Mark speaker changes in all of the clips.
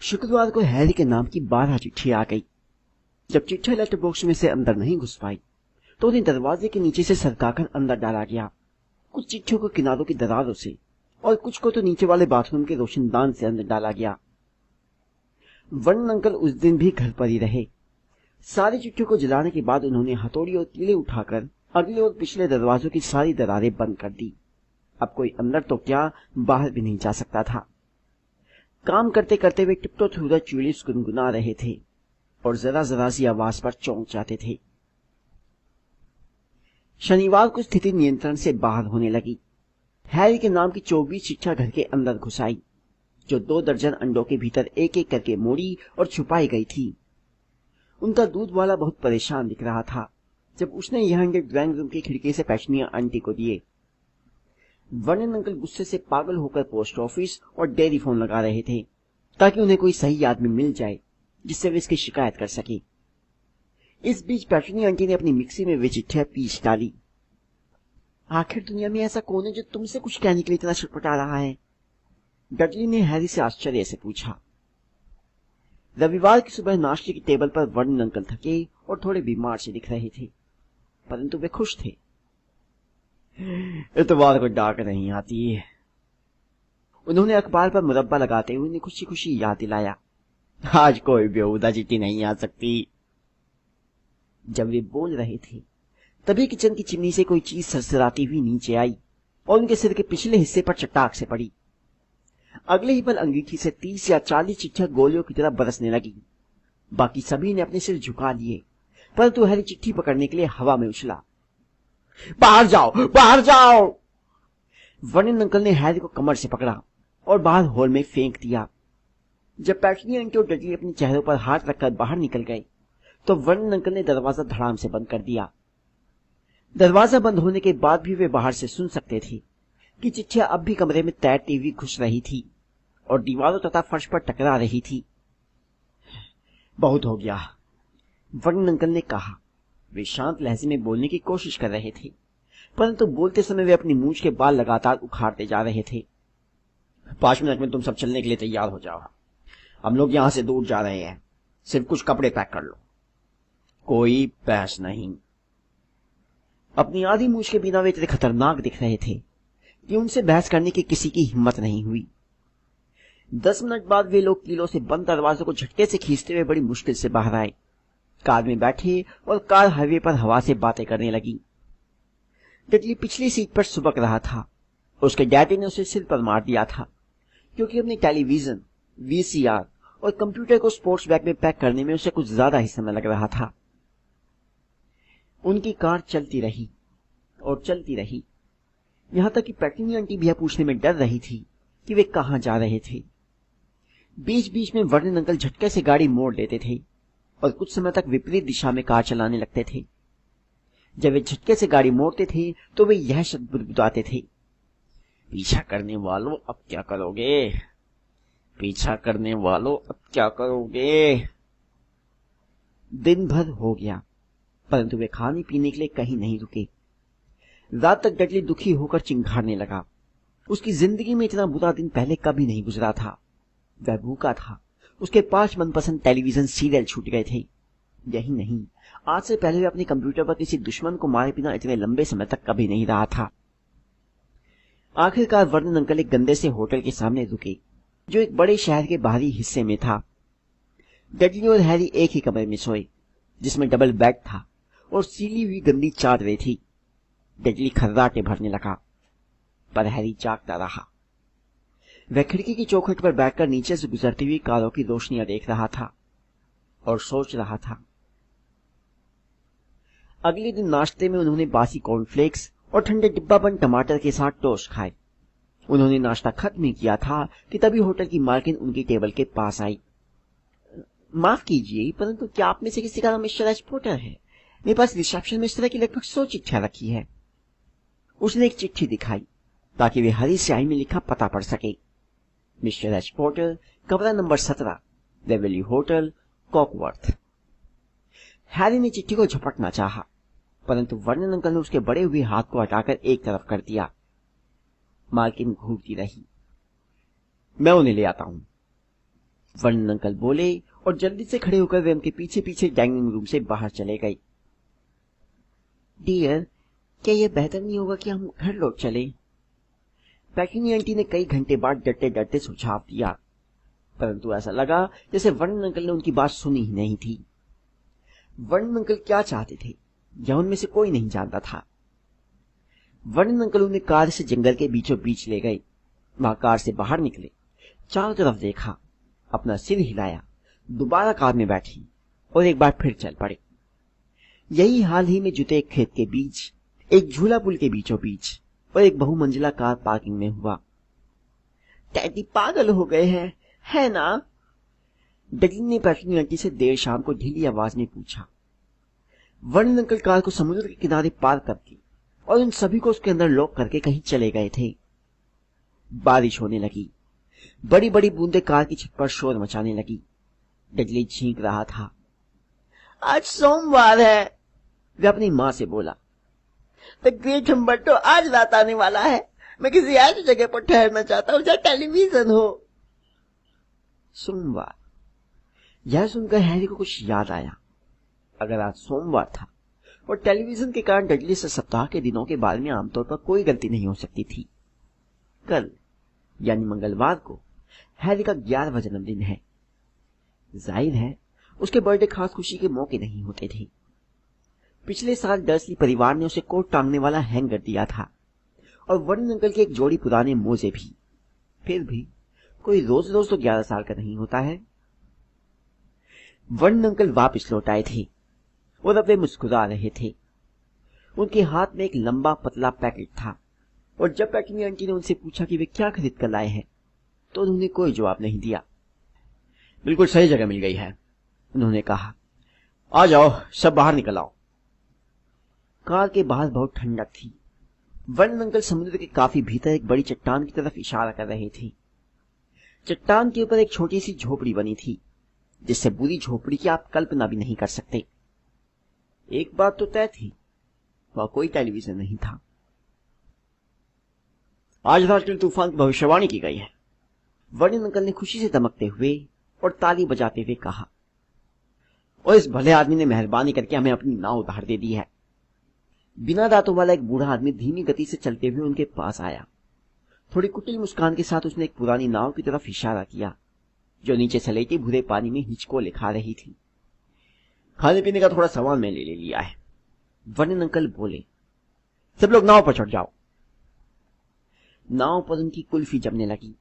Speaker 1: शुक्रवार को हैरी के नाम की 12 चिट्ठी आ गई। जब चिट्ठियां लेटर बॉक्स में से अंदर नहीं घुस पाई तो उन्हें दरवाजे के नीचे से सरकाकर अंदर डाला गया। कुछ चिट्ठियों को किनारों की दरारों से और कुछ को तो नीचे वाले बाथरूम के रोशनदान से अंदर डाला गया। वर्णन अंकल उस दिन भी घर पर ही रहे। सारी चिट्ठियों को जलाने के बाद उन्होंने हथौड़ी और कीले उठाकर अगले और पिछले दरवाजों की सारी दरारें बंद कर दी। अब कोई अंदर तो क्या, बाहर भी नहीं जा सकता था। काम करते करते वे टिप्टो थ्रू द ट्यूलिप्स गुनगुना रहे थे और जरा जरा सी आवाज पर चौंक जाते थे। शनिवार को स्थिति नियंत्रण से बाहर होने लगी। हैरी के नाम की 24 चिट्ठियां घर के अंदर घुस आई, जो 2 दर्जन अंडों के भीतर एक एक करके मोड़ी और छुपाई गई थी। उनका दूध वाला बहुत परेशान दिख रहा था जब उसने यह अंडे ड्राइंग रूम की खिड़की से पेचनिया आंटी को दिए। वर्णन अंकल गुस्से से पागल होकर पोस्ट ऑफिस और डेयरी फोन लगा रहे थे ताकि उन्हें कोई सही आदमी मिल जाए जिससे वे इसकी शिकायत कर सके। इस बीच पेचनिया आंटी ने अपनी मिक्सी में वे चिट्ठियां पीस डाली। आखिर दुनिया में ऐसा कौन है जो तुमसे कुछ कहने के लिए इतना छटपटा रहा है? डडली ने हैरी से आश्चर्य से पूछा। रविवार की सुबह नाश्ते की टेबल पर वर्णन अंकल थके और थोड़े बीमार से दिख रहे थे, परंतु वे खुश थे। इतवार को डाक नहीं आती। उन्होंने अखबार पर मुरब्बा लगाते हुए उन्हें खुशी खुशी याद दिलाया, आज कोई बेहुदा चिट्ठी नहीं आ सकती। जब वे बोल रहे थे तभी किचन की चिमनी से कोई चीज सरसराती हुई नीचे आई और उनके सिर के पिछले हिस्से पर चट्टाक से पड़ी। अगले ही पल अंगीठी से 30 या 40 चिट्ठियां गोलियों की तरह बरसने लगी। बाकी सभी ने अपने सिर झुका लिए, परंतु हैरी चिट्ठी पकड़ने के लिए हवा में उछला। बाहर जाओ, बाहर जाओ! वर्णन अंकल ने हैरी को कमर से पकड़ा और बाहर हॉल में फेंक दिया। जब पेटनी आंटी और डडली अपने चेहरों पर हाथ रखकर बाहर निकल गए तो वर्णन अंकल ने दरवाजा धड़ाम से बंद कर दिया। दरवाजा बंद होने के बाद भी वे बाहर से सुन सकते थे कि चिट्ठियां अब भी कमरे में तैरती हुई घुस रही थी और दीवारों तथा फर्श पर टकरा रही थी। बहुत हो गया, वर्णन अंकल ने कहा। वे शांत लहजे में बोलने की कोशिश कर रहे थे, परंतु बोलते समय वे अपनी मूंछ के बाल लगातार उखाड़ते जा रहे थे। 5 मिनट में तुम सब चलने के लिए तैयार हो जाओ। हम लोग यहां से दूर जा रहे हैं, सिर्फ कुछ कपड़े पैक कर लो। कोई बहस नहीं। अपनी आधी मूंछ के बिना वे इतने खतरनाक दिख रहे थे कि उनसे बहस करने की किसी की हिम्मत नहीं हुई। 10 मिनट बाद वे लोग कीलों से बंद दरवाजों को झटके से खींचते हुए बड़ी मुश्किल से बाहर आए। कार में बैठे और कार हाईवे पर हवा से बातें करने लगी। डडली पिछली सीट पर सुबक रहा था। उसके डैडी ने उसे सिर पर मार दिया था क्योंकि अपने टेलीविजन, वीसीआर और कंप्यूटर को स्पोर्ट्स बैग में पैक करने में उसे कुछ ज्यादा ही समय लग रहा था। उनकी कार चलती रही और चलती रही, यहां तक कि पेटनी आंटी भी यह पूछने में डर रही थी कि वे कहां जा रहे थे। बीच बीच में वर्णन अंकल झटके से गाड़ी मोड़ लेते थे और कुछ समय तक विपरीत दिशा में कार चलाने लगते थे। जब वे झटके से गाड़ी मोड़ते थे तो वे यह शब्द बुदबुदाते थे, पीछा करने वालों अब क्या करोगे? पीछा करने वालों अब क्या करोगे? दिन भर हो गया, परंतु वे खाने पीने के लिए कहीं नहीं रुके। रात तक डडली दुखी होकर चिंघाड़ने लगा। उसकी जिंदगी में इतना बुरा दिन पहले कभी नहीं गुजरा था। वह भूखा था। उसके 5 मनपसंद टेलीविजन सीरियल छूट गए थे। यही नहीं, आज से पहले वे अपने कंप्यूटर पर किसी दुश्मन को मारे बिना इतने लंबे समय तक कभी नहीं रहा था। आखिरकार वर्णन अंकल एक गंदे से होटल के सामने रुके जो एक बड़े शहर के बाहरी हिस्से में था। डडली और हैरी एक ही कमरे में सोए जिसमें डबल बेड था और सीली हुई गंदी चादरें थी। डडली खर्राटे भरने लगा, पर हैरी जागता रहा। वह खिड़की की चौखट पर बैठकर नीचे से गुजरती हुई कारों की रोशनियां देख रहा था और सोच रहा था। अगले दिन नाश्ते में उन्होंने बासी कॉर्नफ्लेक्स और ठंडे डिब्बाबंद टमाटर के साथ टोस्ट खाए। उन्होंने नाश्ता खत्म ही किया था कि तभी होटल की मालकिन उनकी टेबल के पास आई। माफ कीजिए, परंतु क्या आप में से किसी का नाम मिस्टर एच पोर्टर है? मेरे पास रिसेप्शन में इस तरह की लगभग 100 चिट्ठियां रखी है। उसने एक चिट्ठी दिखाई ताकि वे हरी स्याही में लिखा पता पढ़ सके। मिस्टर एच पोर्टर, कमरा नंबर 17, रेवेल्यू होटल, कॉकवर्थ। हैरी ने चिट्ठी को झपटना चाहा, परंतु वर्णन अंकल ने उसके बड़े हुए हाथ को हटाकर एक तरफ कर दिया। मालकिन घूरती रही। मैं उन्हें ले आता हूं। वर्णन अंकल बोले और जल्दी से खड़े होकर वे उनके पीछे पीछे डाइनिंग रूम से बाहर चले गए। डियर, क्या यह बेहतर नहीं होगा कि हम घर लौट चले? पैकिनी आंटी ने कई घंटे बाद डरते डरते सुझाव दिया, परंतु ऐसा लगा जैसे वर्णन अंकल ने उनकी बात सुनी ही नहीं थी। वर्णन अंकल क्या चाहते थे यह उनमें से कोई नहीं जानता था। वर्णन अंकल उन्हें कार से जंगल के बीचों बीच ले गए। वहां कार से बाहर निकले, चारों तरफ देखा, अपना सिर हिलाया, दोबारा कार में बैठी और एक बार फिर चल पड़े। यही हाल ही में जुते एक खेत के बीच, एक झूला पुल के बीचों बीच और एक बहुमंजिला कार पार्किंग में हुआ। डैडी पागल हो गए हैं, है ना? डगली ने पैकिनी आंटी से देर शाम को ढीली आवाज में पूछा। वर्णन अंकल कार को समुद्र के किनारे पार करके और उन सभी को उसके अंदर लॉक करके कहीं चले गए थे। बारिश होने लगी। बड़ी बड़ी बूंदें कार की छत पर शोर मचाने लगी। डगली छींक रहा था। आज सोमवार है, वह अपनी मां से बोला। द ग्रेट हम्बर्टो आज रात आने वाला है। मैं किसी ऐसी जगह पर ठहरना चाहता हूं जहां टेलीविजन हो। सोमवार, यह सुनकर हैरी को कुछ याद आया। अगर आज सोमवार था और टेलीविजन के कारण डडली से सप्ताह के दिनों के बारे में आमतौर पर कोई गलती नहीं हो सकती थी। कल यानी मंगलवार को हैरी का 11वां जन्मदिन है। जाहिर है उसके बर्थडे खास खुशी के मौके नहीं होते थे। पिछले साल डर्सली परिवार ने उसे कोट टांगने वाला हैंगर दिया था और वर्णन अंकल के एक जोड़ी पुराने मोजे भी। फिर भी कोई रोज रोज तो 11 साल का नहीं होता है। वर्णन अंकल वापस लौट आए थे और अब वे मुस्कुरा रहे थे। उनके हाथ में एक लंबा पतला पैकेट था और जब पैकिंग आंटी ने उनसे पूछा कि वे क्या खरीद कर लाए हैं तो उन्होंने कोई जवाब नहीं दिया। बिल्कुल सही जगह मिल गई है, उन्होंने कहा। आ जाओ, सब बाहर निकल आओ। कार के बाहर बहुत ठंडक थी। वर्णन अंकल समुद्र के काफी भीतर एक बड़ी चट्टान की तरफ इशारा कर रहे थे। चट्टान के ऊपर एक छोटी सी झोपड़ी बनी थी, जिससे बुरी झोपड़ी की आप कल्पना भी नहीं कर सकते। एक बात तो तय थी, वहां कोई टेलीविजन नहीं था। आज रात के तूफान की भविष्यवाणी की गई है, वर्णन अंकल ने खुशी से दमकते हुए और ताली बजाते हुए कहा। और इस भले आदमी ने मेहरबानी करके हमें अपनी नाव उधार दे दी है। बिना दांतों वाला एक बूढ़ा आदमी धीमी गति से चलते हुए उनके पास आया। थोड़ी कुटिल मुस्कान के साथ उसने एक पुरानी नाव की तरफ इशारा किया, जो नीचे सलेटी भूरे पानी में हिचकोले खा रही थी। खाने पीने का थोड़ा सामान मैंने ले लिया है, वर्णन अंकल बोले। सब लोग नाव पर चढ़ जाओ। नाव पर उनकी कुल्फी जमने लगी।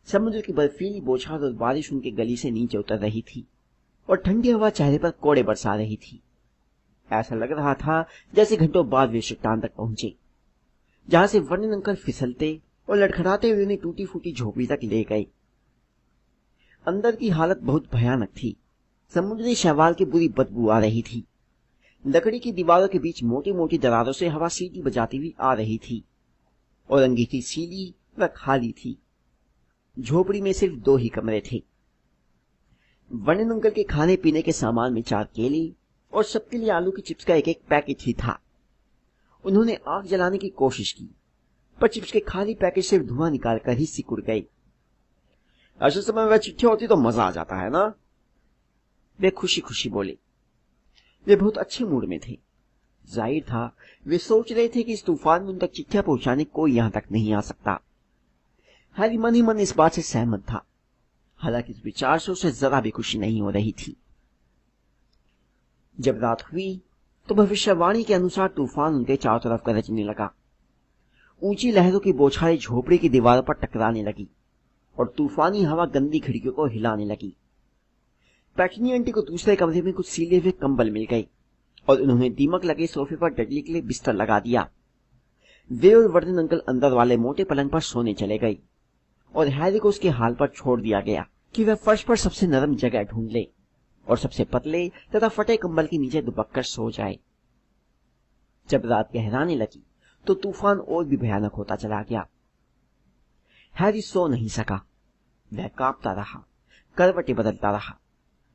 Speaker 1: समुद्र की बर्फीली बौछार और बारिश उनके गली से नीचे उतर रही थी और ठंडी हवा चेहरे पर कोड़े बरसा रही थी। ऐसा लग रहा था जैसे घंटों बाद वे चट्टान तक पहुंचे, जहां से वर्णन अंकल फिसलते और लड़खड़ाते हुए उन्हें टूटी फूटी झोपड़ी तक ले गए। अंदर की हालत बहुत भयानक थी। समुद्री शैवाल की बुरी बदबू आ रही थी। लकड़ी की दीवारों के बीच मोटी मोटी दरारों से हवा सीटी बजाती हुई आ रही थी और अंगीठी सीली व खाली थी। झोपड़ी में सिर्फ 2 ही कमरे थे। वर्णन अंकल के खाने पीने के सामान में 4 केले और सबके लिए आलू की चिप्स का एक पैकेट ही था। उन्होंने आग जलाने की कोशिश की, पर चिप्स के खाली पैकेट सिर्फ धुआं निकालकर ही सिकुड़ गए। ऐसे समय वह चिट्ठी होती तो मजा आ जाता है ना, वे खुशी खुशी बोले। वे बहुत अच्छे मूड में थे। जाहिर था वे सोच रहे थे कि इस तूफान में उन तक चिट्ठियां पहुंचाने कोई यहां तक नहीं आ सकता। हैरी मन ही मन इस बात से सहमत था, हालांकि इस विचार से उसे जरा भी खुशी नहीं हो रही थी। जब रात हुई तो भविष्यवाणी के अनुसार तूफान उनके चारों तरफ गरजने लगा। ऊंची लहरों की बौछारें झोपड़ी की दीवारों पर टकराने लगी और तूफानी हवा गंदी खिड़कियों को हिलाने लगी। पैकिनी आंटी को दूसरे कमरे में कुछ सीले हुए कंबल मिल गए और उन्होंने दीमक लगे सोफे पर डडली के लिए बिस्तर लगा दिया। वे और वर्धन अंकल अंदर वाले मोटे पलंग पर सोने चले गए और हैरी को उसके हाल पर छोड़ दिया गया कि वह फर्श पर सबसे नरम जगह ढूंढ ले और सबसे पतले तथा फटे कंबल के नीचे दुबक कर सो जाए। जब रात गहराने लगी तो तूफान और भी भयानक होता चला गया। हैरी सो नहीं सका। वह कांपता रहा, करवटें बदलता रहा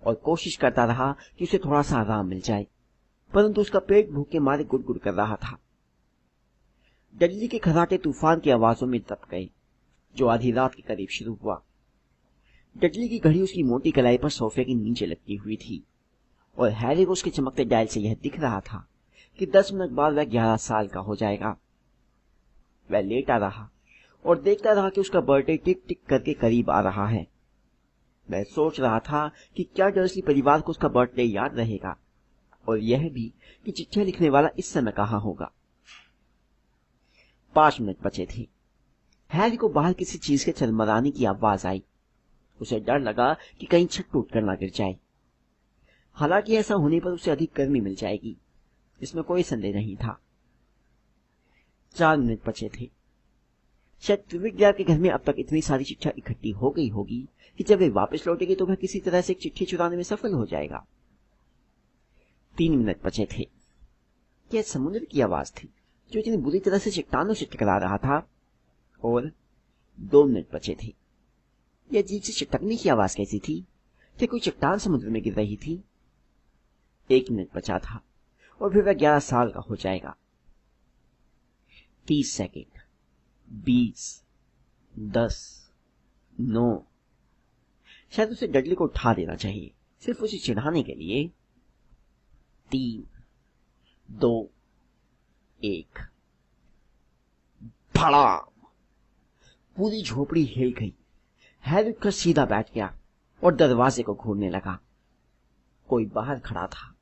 Speaker 1: और कोशिश करता रहा कि उसे थोड़ा सा आराम मिल जाए, परंतु उसका पेट भूख के मारे गुड़गुड़ कर रहा था। डडली के खर्राटे तूफान की आवाजों में दब गए, जो आधी रात के करीब शुरू हुआ। डडली की घड़ी उसकी मोटी कलाई पर सोफे के नीचे लटकी हुई थी और हैरी को उसके चमकते डायल से यह दिख रहा था कि 10 मिनट बाद वह 11 साल का हो जाएगा। वह लेटा रहा और देखता रहा कि उसका बर्थडे टिक टिक करके करीब आ रहा है। वह सोच रहा था कि क्या डर्सली परिवार को उसका बर्थडे याद रहेगा, और यह भी कि चिट्ठियां लिखने वाला इस समय कहां होगा। 5 मिनट बचे थे। हैरी को बाहर किसी चीज के चरमराने की आवाज आई। उसे डर लगा कि कहीं छत टूट कर ना गिर जाए। हालांकि ऐसा होने पर उसे अधिक गर्मी मिल जाएगी, इसमें कोई संदेह नहीं था। 4 मिनट बचे थे। शायद त्रिविक्रम के घर में अब तक इतनी सारी चिट्ठियां इकट्ठी हो गई होगी कि जब वे वापस लौटेगी तो वह किसी तरह से एक चिट्ठी चुराने में सफल हो जाएगा। 3 मिनट बचे थे। यह समुद्र की आवाज थी जो इतनी बुरी तरह से चट्टानों से टकरा रहा था। और 2 मिनट बचे थे। यह अजीब सी चटकने की आवाज कैसी थी? क्या कोई चट्टान समुद्र में गिर रही थी? 1 मिनट बचा था और फिर वह 11 साल का हो जाएगा। 30 सेकेंड, 20, 10, 9। शायद उसे डडली को उठा देना चाहिए, सिर्फ उसे चिढ़ाने के लिए। 3, 2, 1। फड़ा! पूरी झोपड़ी हिल गई। हैरी उठकर सीधा बैठ गया और दरवाजे को घूरने लगा। कोई बाहर खड़ा था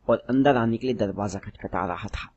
Speaker 1: और अंदर आने के लिए दरवाजा खटखटा रहा था।